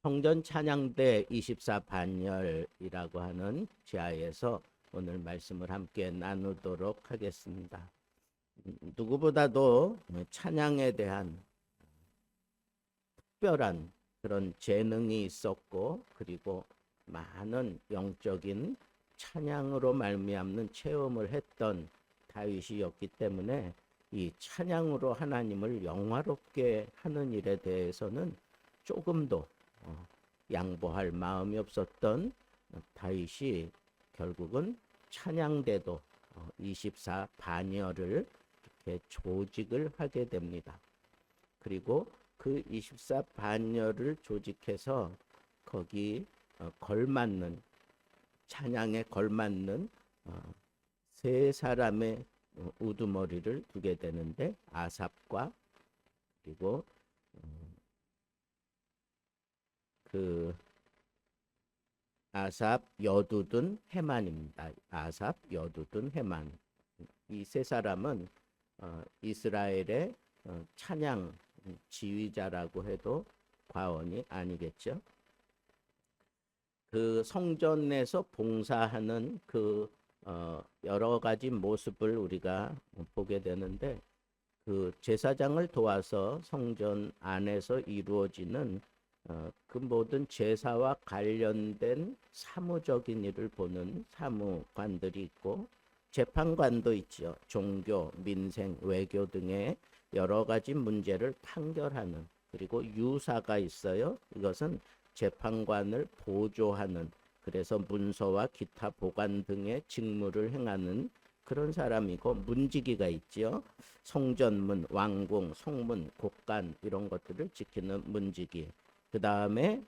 성전 찬양대 24반열이라고 하는 지하에서 오늘 말씀을 함께 나누도록 하겠습니다. 누구보다도 찬양에 대한 특별한 그런 재능이 있었고, 그리고 많은 영적인 찬양으로 말미암는 체험을 했던 다윗이었기 때문에 이 찬양으로 하나님을 영화롭게 하는 일에 대해서는 조금도 양보할 마음이 없었던 다윗이 결국은 찬양대도 24반열을 이렇게 조직을 하게 됩니다. 그리고 그 24반열을 조직해서 거기 걸맞는 찬양에 걸맞는 세 사람의 우두머리를 두게 되는데, 아삽과 그리고 아삽, 여두둔, 헤만입니다. 아삽, 여두둔, 헤만. 이 세 사람은 이스라엘의 찬양 지휘자라고 해도 과언이 아니겠죠. 그 성전에서 봉사하는 그 여러 가지 모습을 우리가 보게 되는데, 그 제사장을 도와서 성전 안에서 이루어지는 그 모든 제사와 관련된 사무적인 일을 보는 사무관들이 있고, 재판관도 있죠. 종교, 민생, 외교 등의 여러 가지 문제를 판결하는, 그리고 유사가 있어요. 이것은 재판관을 보조하는, 그래서 문서와 기타 보관 등의 직무를 행하는 그런 사람이고, 문지기가 있죠. 성전문, 왕궁, 성문, 곡간 이런 것들을 지키는 문지기. 그 다음에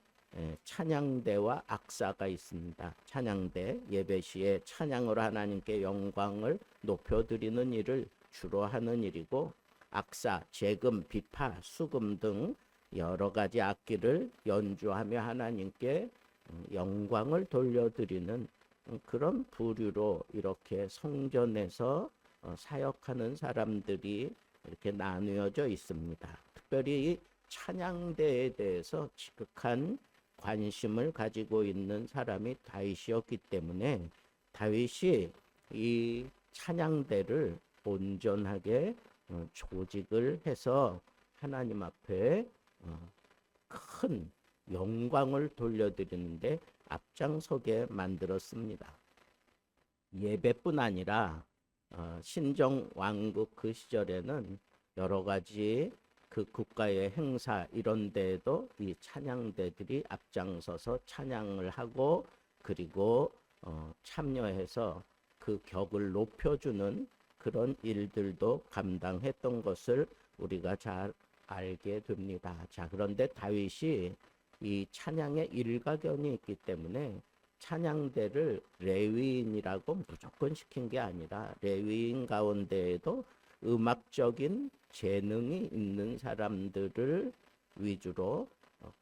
찬양대와 악사가 있습니다. 찬양대, 예배 시에 찬양으로 하나님께 영광을 높여드리는 일을 주로 하는 일이고, 악사, 재금, 비파, 수금 등 여러 가지 악기를 연주하며 하나님께 영광을 돌려드리는 그런 부류로 이렇게 성전에서 사역하는 사람들이 이렇게 나누어져 있습니다. 특별히 찬양대에 대해서 지극한 관심을 가지고 있는 사람이 다윗이었기 때문에 다윗이 이 찬양대를 온전하게 조직을 해서 하나님 앞에 큰 영광을 돌려드리는데 앞장서게 만들었습니다. 예배뿐 아니라 신정 왕국 그 시절에는 여러 가지 그 국가의 행사 이런 데에도 이 찬양대들이 앞장서서 찬양을 하고, 그리고 참여해서 그 격을 높여주는 그런 일들도 감당했던 것을 우리가 잘 알게 됩니다. 자, 그런데 다윗이 이 찬양에 일가견이 있기 때문에 찬양대를 레위인이라고 무조건 시킨 게 아니라, 레위인 가운데에도 음악적인 재능이 있는 사람들을 위주로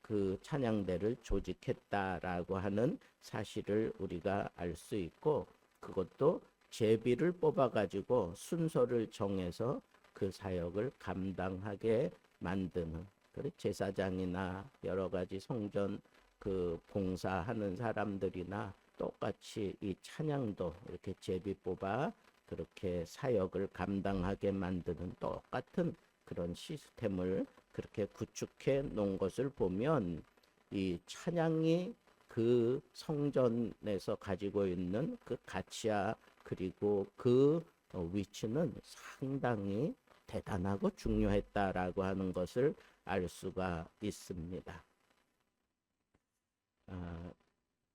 그 찬양대를 조직했다라고 하는 사실을 우리가 알 수 있고, 그것도 제비를 뽑아가지고 순서를 정해서 그 사역을 감당하게 만드는, 그래 제사장이나 여러 가지 성전 그 봉사하는 사람들이나 똑같이 이 찬양도 이렇게 제비 뽑아 그렇게 사역을 감당하게 만드는 똑같은 그런 시스템을 그렇게 구축해 놓은 것을 보면, 이 찬양이 그 성전에서 가지고 있는 그 가치와 그리고 그 위치는 상당히 대단하고 중요했다라고 하는 것을 알 수가 있습니다.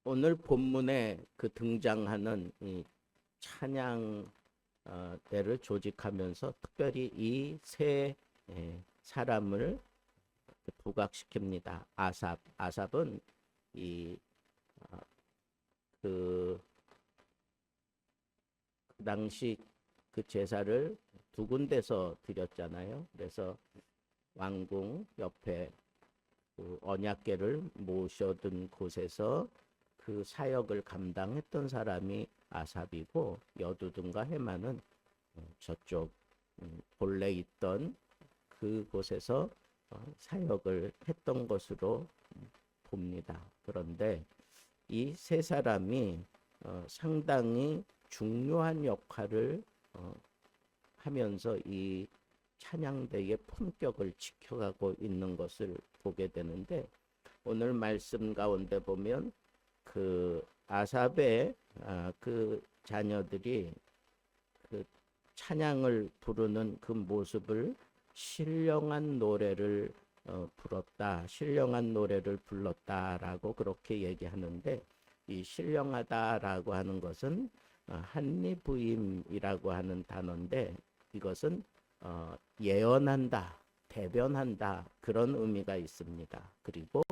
오늘 본문에 그 등장하는 이 찬양 대를 조직하면서 특별히 이 세 사람을 부각시킵니다. 아삽은 그 당시 그 제사를 두 군데서 드렸잖아요. 그래서 왕궁 옆에 그 언약궤를 모셔둔 곳에서 그 사역을 감당했던 사람이 아삽이고, 여두둔과 헤만은 저쪽 본래 있던 그곳에서 사역을 했던 것으로 봅니다. 그런데 이 세 사람이 상당히 중요한 역할을 하면서 이 찬양대의 품격을 지켜가고 있는 것을 보게 되는데, 오늘 말씀 가운데 보면 그 아삽의 그 자녀들이 그 찬양을 부르는 그 모습을 신령한 노래를 불렀다, 신령한 노래를 불렀다라고 그렇게 얘기하는데, 이 신령하다라고 하는 것은 한리부임이라고 하는 단어인데, 이것은 예언한다, 대변한다, 그런 의미가 있습니다. 그리고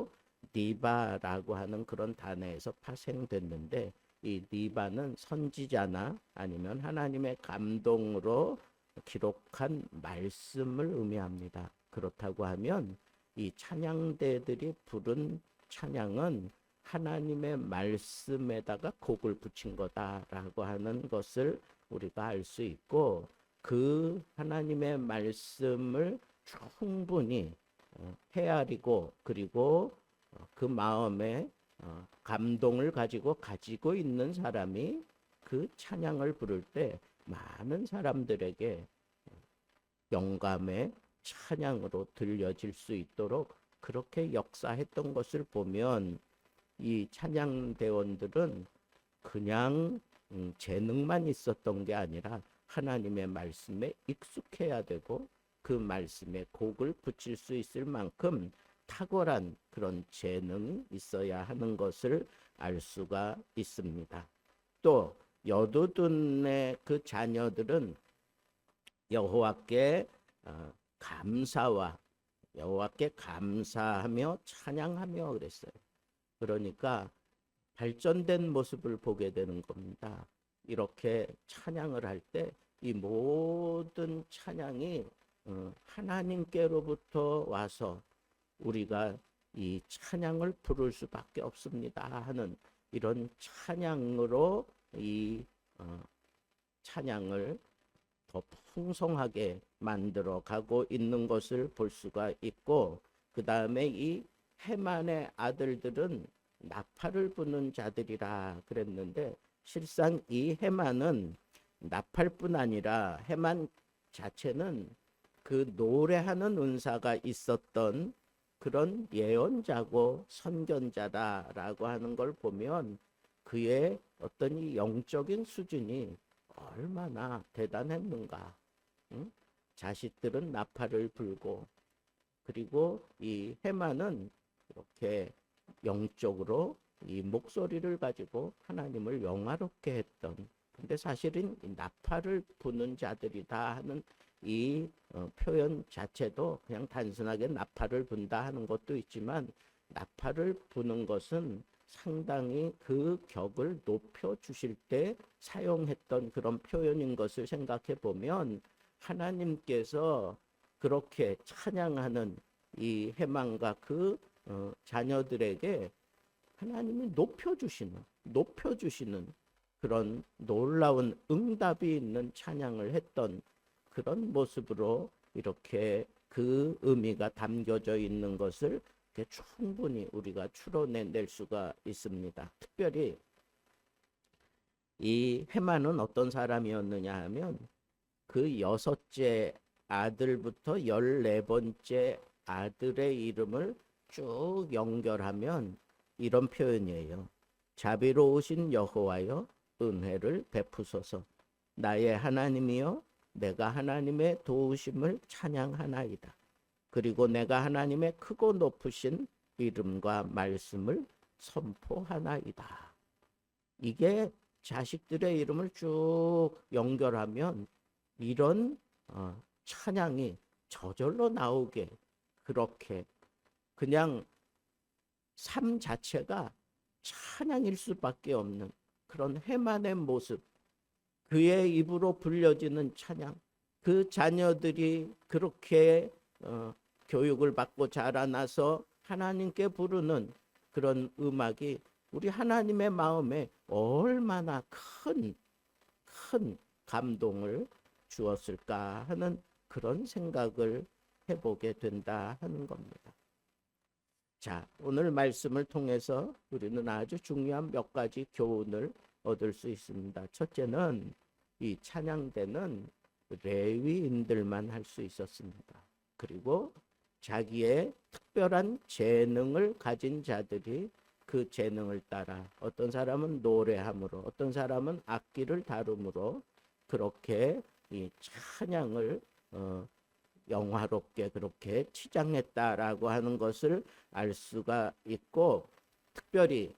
니바라고 하는 그런 단어에서 파생됐는데, 이 니바는 선지자나 아니면 하나님의 감동으로 기록한 말씀을 의미합니다. 그렇다고 하면 이 찬양대들이 부른 찬양은 하나님의 말씀에다가 곡을 붙인 거다라고 하는 것을 우리가 알 수 있고, 그 하나님의 말씀을 충분히 헤아리고, 그리고 그 마음에 감동을 가지고 있는 사람이 그 찬양을 부를 때 많은 사람들에게 영감의 찬양으로 들려질 수 있도록 그렇게 역사했던 것을 보면, 이 찬양대원들은 그냥 재능만 있었던 게 아니라 하나님의 말씀에 익숙해야 되고, 그 말씀에 곡을 붙일 수 있을 만큼 탁월한 그런 재능이 있어야 하는 것을 알 수가 있습니다. 또 여두둔의 그 자녀들은 여호와께 감사하며 찬양하며 그랬어요. 그러니까 발전된 모습을 보게 되는 겁니다. 이렇게 찬양을 할 때 이 모든 찬양이 하나님께로부터 와서 우리가 이 찬양을 부를 수밖에 없습니다 하는 이런 찬양으로 이 찬양을 더 풍성하게 만들어 가고 있는 것을 볼 수가 있고, 그 다음에 이 헤만의 아들들은 나팔을 부는 자들이라 그랬는데, 실상 이 헤만은 나팔뿐 아니라 헤만 자체는 그 노래하는 은사가 있었던 그런 예언자고 선견자다라고 하는 걸 보면, 그의 어떤 이 영적인 수준이 얼마나 대단했는가. 응? 자식들은 나팔을 불고, 그리고 이 헤만은 이렇게 영적으로 이 목소리를 가지고 하나님을 영화롭게 했던, 근데 사실은 이 나팔을 부는 자들이다 하는 이 표현 자체도 그냥 단순하게 나팔을 분다 하는 것도 있지만, 나팔을 부는 것은 상당히 그 격을 높여 주실 때 사용했던 그런 표현인 것을 생각해 보면, 하나님께서 그렇게 찬양하는 이 헤만과 그 자녀들에게 하나님이 높여주시는 그런 놀라운 응답이 있는 찬양을 했던 그런 모습으로 이렇게 그 의미가 담겨져 있는 것을 충분히 우리가 추론해낼 수가 있습니다. 특별히 이 헤만은 어떤 사람이었느냐 하면, 그 여섯째 아들부터 14번째 아들의 이름을 쭉 연결하면 이런 표현이에요. 자비로우신 여호와여, 은혜를 베푸소서. 나의 하나님이여, 내가 하나님의 도우심을 찬양하나이다. 그리고 내가 하나님의 크고 높으신 이름과 말씀을 선포하나이다. 이게 자식들의 이름을 쭉 연결하면 이런 찬양이 저절로 나오게, 그렇게 그냥 삶 자체가 찬양일 수밖에 없는 그런 헤만의 모습, 그의 입으로 불려지는 찬양, 그 자녀들이 그렇게 교육을 받고 자라나서 하나님께 부르는 그런 음악이 우리 하나님의 마음에 얼마나 큰 감동을 주었을까 하는 그런 생각을 해보게 된다 하는 겁니다. 자, 오늘 말씀을 통해서 우리는 아주 중요한 몇 가지 교훈을 얻을 수 있습니다. 첫째는 이 찬양대는 레위인들만 할 수 있었습니다. 그리고 자기의 특별한 재능을 가진 자들이 그 재능을 따라 어떤 사람은 노래함으로 어떤 사람은 악기를 다룸으로 그렇게 이 찬양을 영화롭게 그렇게 치장했다라고 하는 것을 알 수가 있고, 특별히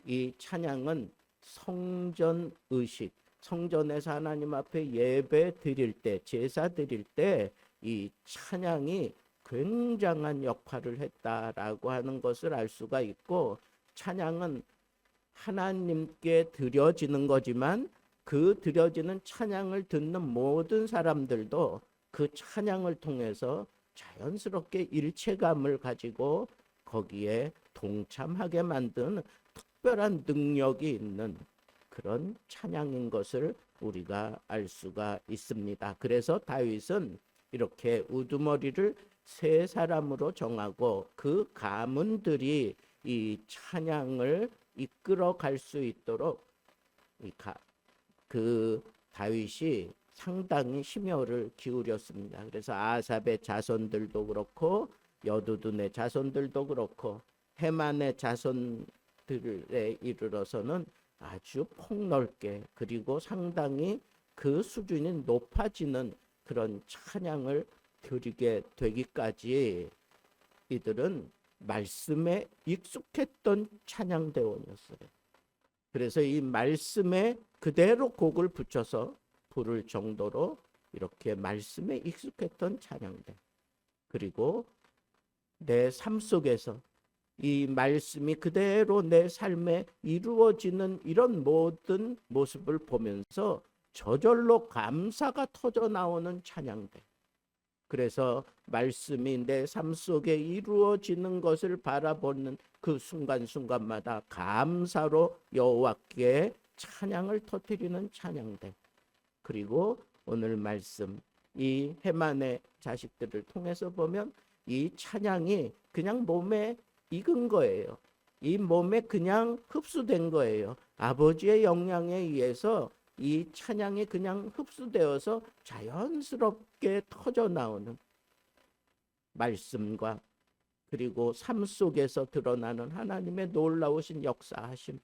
이 찬양은 성전 의식, 성전에서 하나님 앞에 예배 드릴 때, 제사 드릴 때 이 찬양이 굉장한 역할을 했다라고 하는 것을 알 수가 있고, 찬양은 하나님께 드려지는 거지만 그 드려지는 찬양을 듣는 모든 사람들도 그 찬양을 통해서 자연스럽게 일체감을 가지고 거기에 동참하게 만든 특별한 능력이 있는 그런 찬양인 것을 우리가 알 수가 있습니다. 그래서 다윗은 이렇게 우두머리를 세 사람으로 정하고 그 가문들이 이 찬양을 이끌어 갈 수 있도록 그 다윗이 상당히 심혈을 기울였습니다. 그래서 아삽의 자손들도 그렇고 여두둔의 자손들도 그렇고 헤만의 자손들에 이르러서는 아주 폭넓게 그리고 상당히 그 수준이 높아지는 그런 찬양을 드리게 되기까지 이들은 말씀에 익숙했던 찬양대원이었어요. 그래서 이 말씀에 그대로 곡을 붙여서 부를 정도로 이렇게 말씀에 익숙했던 찬양대. 그리고 내 삶 속에서 이 말씀이 그대로 내 삶에 이루어지는 이런 모든 모습을 보면서 저절로 감사가 터져 나오는 찬양대. 그래서 말씀이 내 삶 속에 이루어지는 것을 바라보는 그 순간순간마다 감사로 여호와께 찬양을 터뜨리는 찬양대. 그리고 오늘 말씀 이 헤만의 자식들을 통해서 보면 이 찬양이 그냥 몸에 익은 거예요. 이 몸에 그냥 흡수된 거예요. 아버지의 영향에 의해서 이 찬양이 그냥 흡수되어서 자연스럽게 터져 나오는 말씀과 그리고 삶 속에서 드러나는 하나님의 놀라우신 역사하심,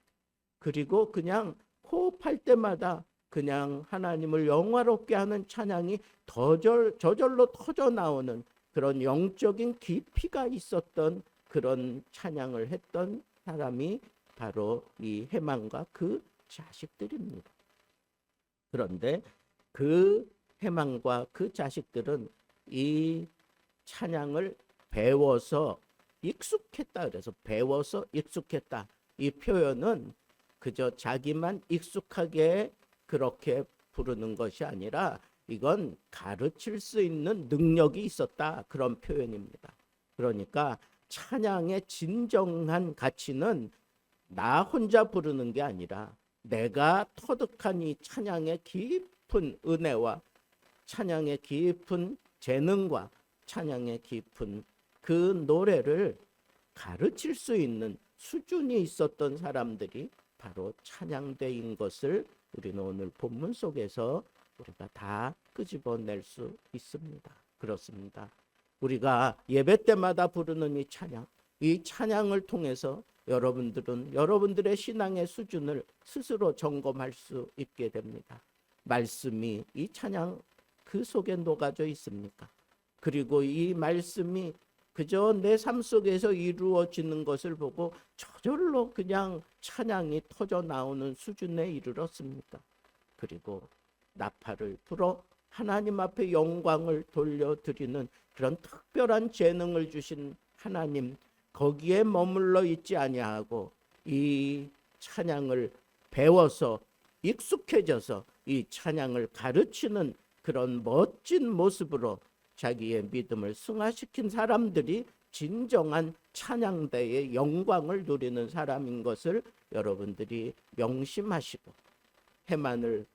그리고 그냥 호흡할 때마다 그냥 하나님을 영화롭게 하는 찬양이 저절로 터져 나오는 그런 영적인 깊이가 있었던 그런 찬양을 했던 사람이 바로 이 헤만과 그 자식들입니다. 그런데 그 헤만과 그 자식들은 이 찬양을 배워서 익숙했다. 그래서 배워서 익숙했다. 이 표현은 그저 자기만 익숙하게 그렇게 부르는 것이 아니라 이건 가르칠 수 있는 능력이 있었다. 그런 표현입니다. 그러니까 찬양의 진정한 가치는 나 혼자 부르는 게 아니라 내가 터득한 이 찬양의 깊은 은혜와 찬양의 깊은 재능과 찬양의 깊은 그 노래를 가르칠 수 있는 수준이 있었던 사람들이 바로 찬양대인 것을 우리는 오늘 본문 속에서 우리가 다 끄집어낼 수 있습니다. 그렇습니다. 우리가 예배 때마다 부르는 이 찬양을 통해서 여러분들은 여러분들의 신앙의 수준을 스스로 점검할 수 있게 됩니다. 말씀이 이 찬양 그 속에 녹아져 있습니까? 그리고 이 말씀이 그저 내 삶 속에서 이루어지는 것을 보고 저절로 그냥 찬양이 터져 나오는 수준에 이르렀습니까? 그리고 나팔을 불어 하나님 앞에 영광을 돌려드리는 그런 특별한 재능을 주신 하나님, 거기에 머물러 있지 아니하고 이 찬양을 배워서 익숙해져서 이 찬양을 가르치는 그런 멋진 모습으로 자기의 믿음을 승화시킨 사람들이 진정한 찬양대의 영광을 누리는 사람인 것을 여러분들이 명심하시고, 헤만을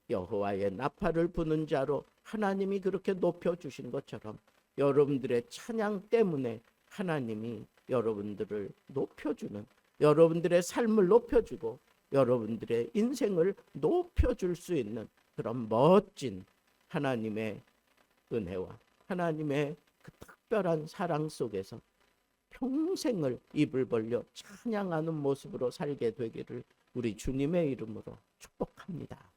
여호와의 나팔을 부는 자로 하나님이 그렇게 높여주신 것처럼 여러분들의 찬양 때문에 하나님이 여러분들을 높여주는, 여러분들의 삶을 높여주고 여러분들의 인생을 높여줄 수 있는 그런 멋진 하나님의 은혜와 하나님의 그 특별한 사랑 속에서 평생을 입을 벌려 찬양하는 모습으로 살게 되기를 우리 주님의 이름으로 축복합니다.